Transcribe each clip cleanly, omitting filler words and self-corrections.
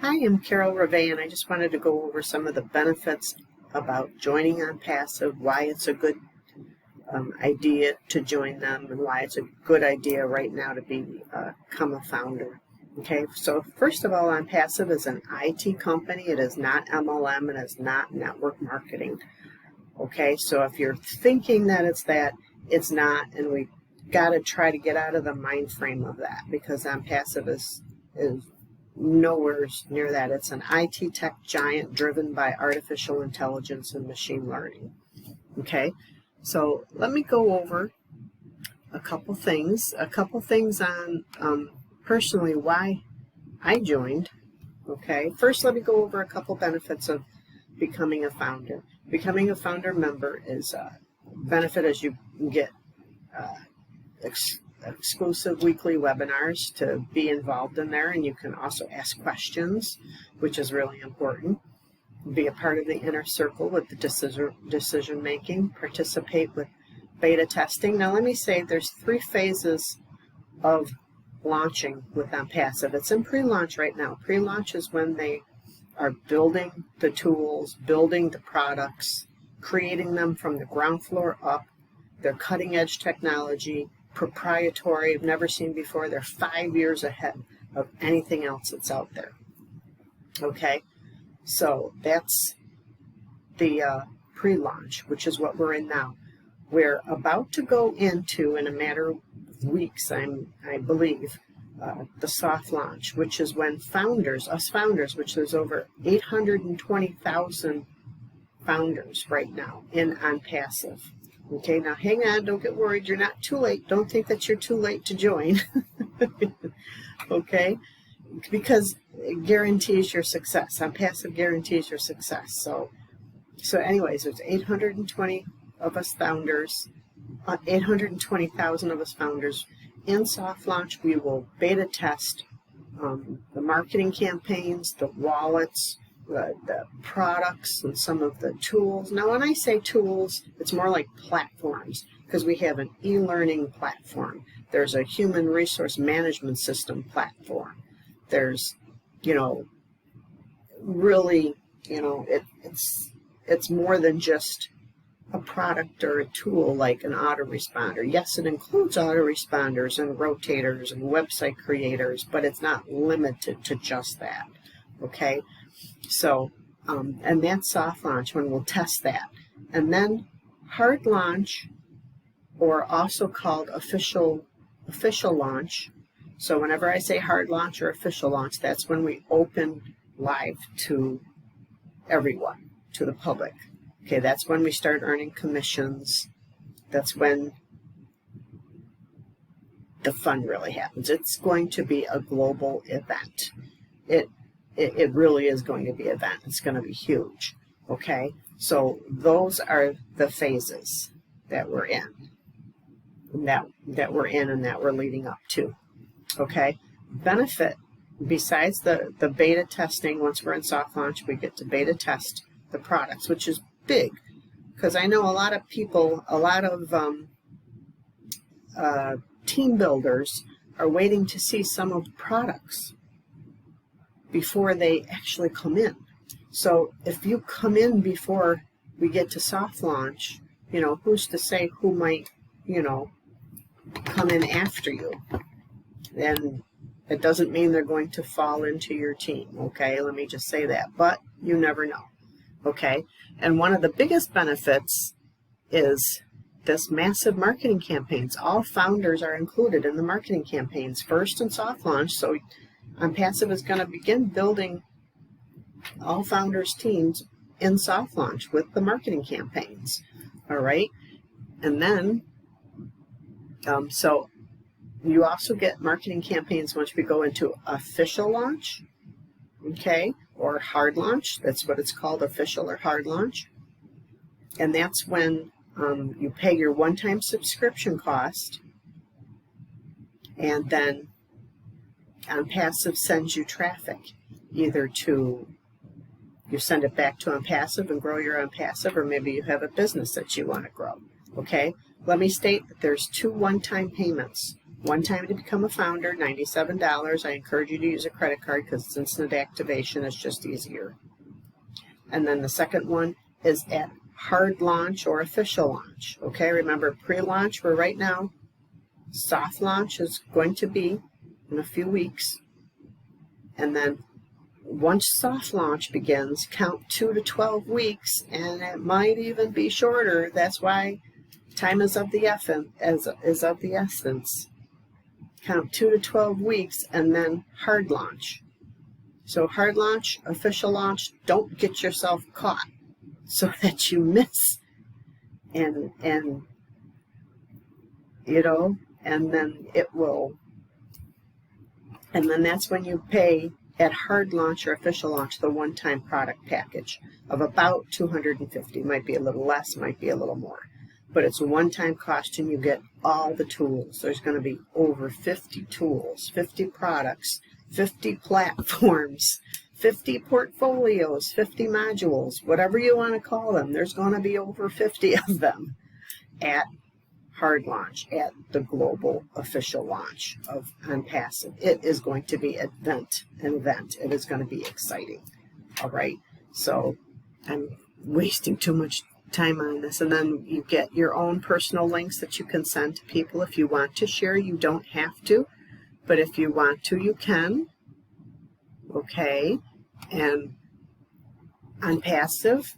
Hi, I'm Carol Rivet, and I just wanted to go over some of the benefits about joining Onpassive, why it's a good idea to join them, and why it's a good idea right now to become a founder. Okay, so first of all, Onpassive is an IT company. It is not MLM, and it is not network marketing. Okay, so if you're thinking that it's not, and we got to try to get out of the mind frame of that, because Onpassive is nowhere near that. It's an IT tech giant driven by artificial intelligence and machine learning. Okay, so let me go over a couple things on personally why I joined. Okay, first let me go over a couple benefits of becoming a founder. Becoming a founder member is a benefit as you get exclusive weekly webinars to be involved in there, and you can also ask questions, which is really important. Be a part of the inner circle with the decision making, participate with beta testing. Now let me say there's 3 phases of launching with Onpassive. It's in pre-launch right now. Pre-launch is when they are building the tools, building the products, creating them from the ground floor up. They're cutting edge technology, proprietary, I've never seen before. They're 5 years ahead of anything else that's out there. Okay, so that's the pre-launch, which is what we're in now. We're about to go into, in a matter of weeks, I believe, the soft launch, which is when us founders, which there's over 820,000 founders right now in Onpassive. Okay, now hang on, don't get worried, you're not too late. Don't think that you're too late to join. Okay, because it guarantees your success. Onpassive guarantees your success. So anyways, there's 820 of us founders, 820,000 of us founders. In soft launch, we will beta test the marketing campaigns, the wallets, the products, and some of the tools. Now, when I say tools, it's more like platforms, because we have an e-learning platform. There's a human resource management system platform. There's, really, it's more than just a product or a tool like an autoresponder. Yes, it includes autoresponders and rotators and website creators, but it's not limited to just that. Okay, so and that's soft launch, when we'll test that. And then hard launch, or also called official launch. So whenever I say hard launch or official launch, that's when we open live to everyone, to the public. Okay, that's when we start earning commissions. That's when the fun really happens. It's going to be a global event. It really is going to be an event. It's going to be huge. Okay, so those are the phases that we're in, and that we're leading up to. Okay, benefit, besides the beta testing, once we're in soft launch, we get to beta test the products, which is big, because I know a lot of people, a lot of team builders are waiting to see some of the products before they actually come in. So if you come in before we get to soft launch, who's to say who might, come in after you? And it doesn't mean they're going to fall into your team. Okay, let me just say that, but you never know. Okay, and one of the biggest benefits is this massive marketing campaigns. All founders are included in the marketing campaigns, first and soft launch. So Onpassive is going to begin building all founders' teams in soft launch with the marketing campaigns. All right, and then so you also get marketing campaigns once we go into official launch. Okay, or hard launch. That's what it's called, official or hard launch. And that's when you pay your one-time subscription cost, and then Onpassive sends you traffic, either you send it back to Onpassive and grow your Onpassive, or maybe you have a business that you want to grow. Okay, let me state that there's 2 one-time payments One time to become a founder, $97. I encourage you to use a credit card because it's instant activation. It's just easier. And then the second one is at hard launch or official launch. Okay, remember pre-launch, we're right now. Soft launch is going to be in a few weeks. And then once soft launch begins, count 2 to 12 weeks, and it might even be shorter. That's why time is of the essence. Count 2 to 12 weeks, and then hard launch. So hard launch, official launch, don't get yourself caught so that you miss. And you know, and then it will, and then that's when you pay at hard launch or official launch the one-time product package of about $250. Might be a little less, might be a little more. But it's a one-time cost, and you get all the tools. There's going to be over 50 tools, 50 products, 50 platforms, 50 portfolios, 50 modules, whatever you want to call them. There's going to be over 50 of them at hard launch, at the global official launch of Onpassive. It is going to be an event. It is going to be exciting. All right. So I'm wasting too much time on this. And then you get your own personal links that you can send to people. If you want to share, you don't have to. But if you want to, you can. Okay. And Onpassive,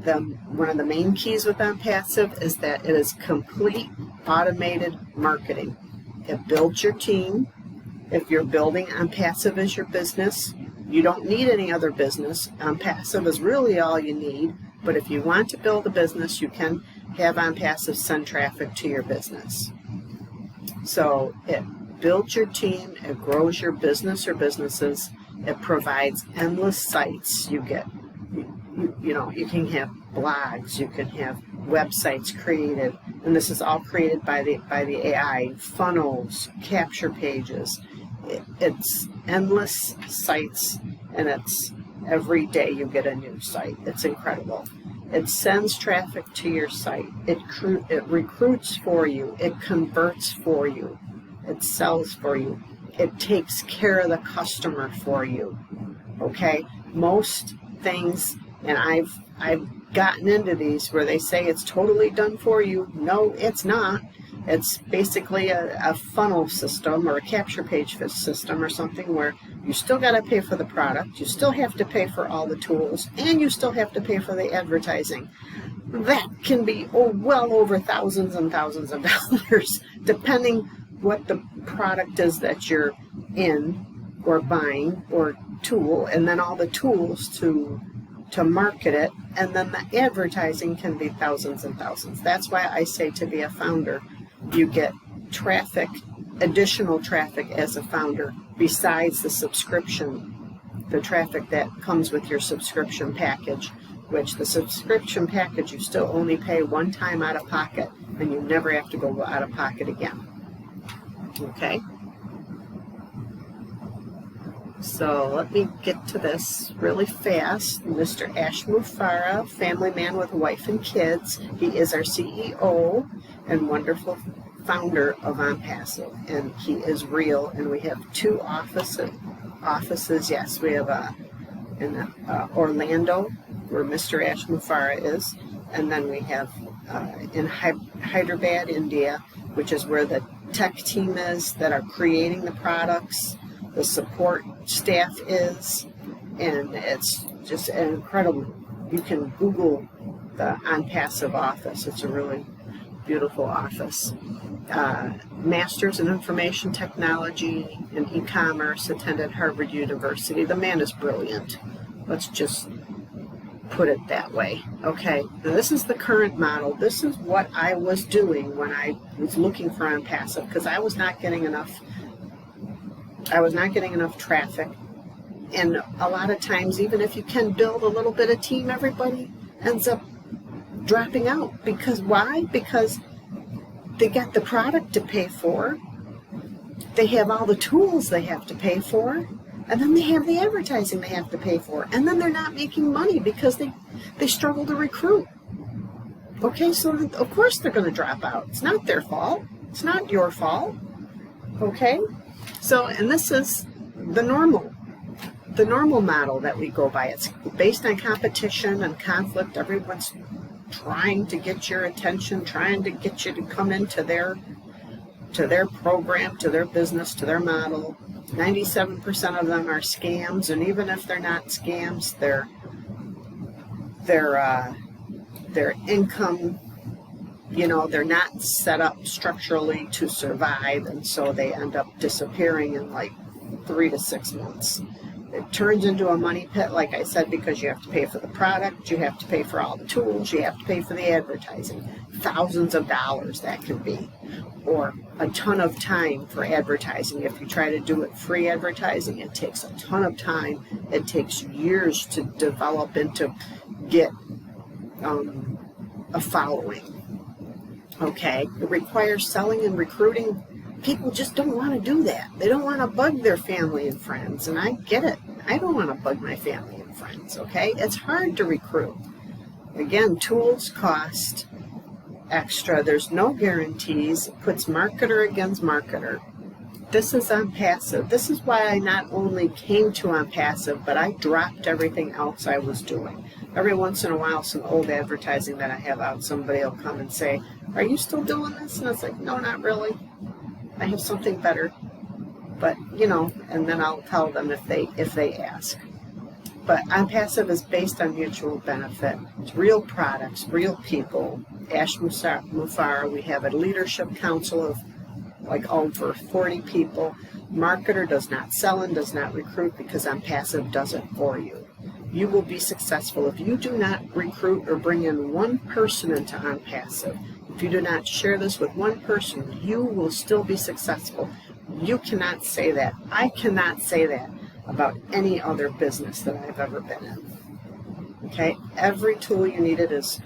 one of the main keys with Onpassive is that it is complete automated marketing. It builds your team. If you're building Onpassive as your business, you don't need any other business. Onpassive is really all you need. But if you want to build a business, you can have Onpassive send traffic to your business. So it builds your team, it grows your business or businesses, it provides endless sites. You get, you know, you can have blogs, you can have websites created, and this is all created by the AI, funnels, capture pages. It's endless sites, and it's every day you get a new site. It's incredible. It sends traffic to your site. It recruits for you. It converts for you. It sells for you. It takes care of the customer for you. Okay? Most things, and I've gotten into these where they say it's totally done for you. No, it's not. It's basically a funnel system or a capture page system or something where you still got to pay for the product, you still have to pay for all the tools, and you still have to pay for the advertising. That can be well over thousands and thousands of dollars, depending what the product is that you're in or buying or tool, and then all the tools to market it, and then the advertising can be thousands and thousands. That's why I say to be a founder, you get traffic, additional traffic as a founder, besides the subscription, the traffic that comes with your subscription package, which the subscription package you still only pay one time out of pocket, and you never have to go out of pocket again. Okay? So let me get to this really fast. Mr. Ash Mufara, family man with a wife and kids. He is our CEO and wonderful founder of Onpassive, and he is real. And we have 2 offices. Yes, we have in Orlando, where Mr. Ash Mufara is, and then we have in Hyderabad, India, which is where the tech team is that are creating the products. The support staff is, and it's just incredible. You can Google the Onpassive office. It's a really beautiful office. Master's in Information Technology and E-commerce, attended Harvard University. The man is brilliant. Let's just put it that way. Okay, now this is the current model. This is what I was doing when I was looking for Onpassive, because I was not getting enough traffic. And a lot of times, even if you can build a little bit of team, everybody ends up dropping out. Because why? Because they got the product to pay for, they have all the tools they have to pay for, and then they have the advertising they have to pay for, and then they're not making money because they struggle to recruit. Okay, so of course they're going to drop out. It's not their fault. It's not your fault. Okay? So, and this is the normal model that we go by. It's based on competition and conflict. Everyone's trying to get your attention, trying to get you to come into their program, to their business, to their model. 97% of them are scams, and even if they're not scams, their income, they're not set up structurally to survive, and so they end up disappearing in like 3 to 6 months. It turns into a money pit, like I said, because you have to pay for the product, you have to pay for all the tools, you have to pay for the advertising. Thousands of dollars that can be, or a ton of time for advertising. If you try to do it free advertising, it takes a ton of time. It takes years to develop and to get a following. Okay, it requires selling and recruiting. People just don't want to do that. They don't want to bug their family and friends, and I get it. I don't want to bug my family and friends, okay? It's hard to recruit. Again, tools cost extra. There's no guarantees. It puts marketer against marketer. This is Onpassive. This is why I not only came to Onpassive, but I dropped everything else I was doing. Every once in a while, some old advertising that I have out, somebody will come and say, "Are you still doing this?" And I was like, "No, not really. I have something better." But, and then I'll tell them if they ask. But Onpassive is based on mutual benefit. It's real products, real people. Ash Mufar, we have a leadership council of like over 40 people. Marketer does not sell and does not recruit because Onpassive does it for you. You will be successful if you do not recruit or bring in one person into Onpassive. If you do not share this with one person, you will still be successful. You cannot say that. I cannot say that about any other business that I've ever been in. Okay? Every tool you needed is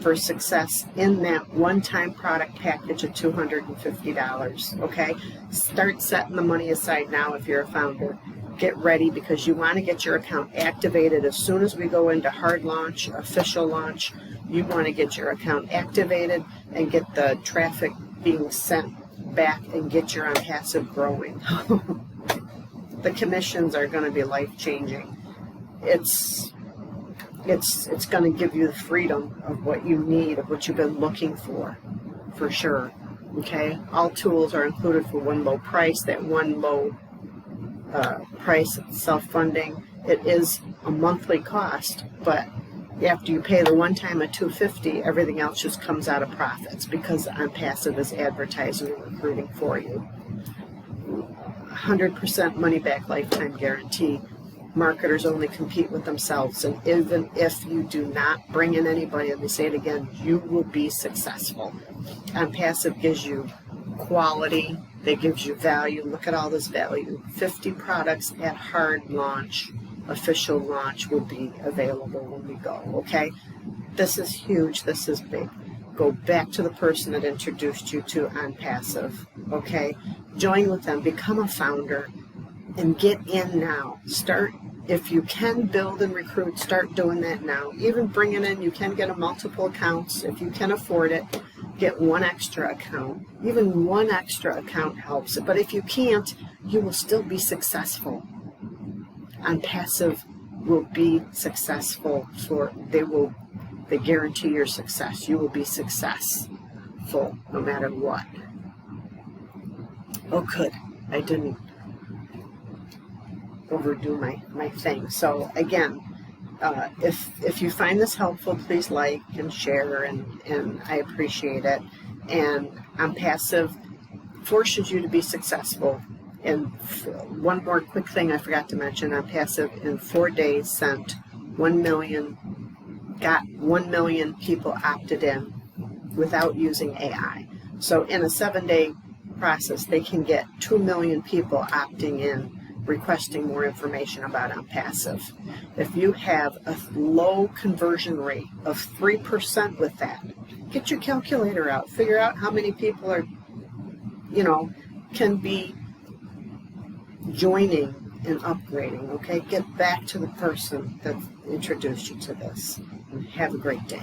for success in that one-time product package of $250. Okay? Start setting the money aside now if you're a founder. Get ready because you want to get your account activated as soon as we go into hard launch, official launch. You want to get your account activated and get the traffic being sent back and get your Onpassive growing. The commissions are going to be life-changing. It's going to give you the freedom of what you need, of what you've been looking for sure. Okay? All tools are included for one low price. That one low price, self-funding. It is a monthly cost, but after you pay the one time at $250, everything else just comes out of profits because Onpassive is advertising and recruiting for you. 100% money back lifetime guarantee. Marketers only compete with themselves, and even if you do not bring in anybody, let me say it again, you will be successful. Onpassive gives you quality, they gives you value. Look at all this value. 50 products at hard launch. Official launch will be available when we go, okay? This is huge. This is big. Go back to the person that introduced you to Onpassive, okay? Join with them. Become a founder and get in now. Start, if you can build and recruit, start doing that now. Even bringing in, you can get a multiple accounts. If you can afford it, get one extra account. Even one extra account helps. But if you can't, you will still be successful. Onpassive will be successful. They guarantee your success. You will be successful no matter what. Oh, good. I didn't overdo my thing. So again, if you find this helpful, please like and share, and I appreciate it. And Onpassive forces you to be successful. And one more quick thing I forgot to mention, Onpassive in 4 days got 1 million people opted in without using AI. So in a 7-day process, they can get 2 million people opting in, requesting more information about Onpassive. If you have a low conversion rate of 3% with that, get your calculator out. Figure out how many people are, can be joining and upgrading, okay? Get back to the person that introduced you to this. And have a great day.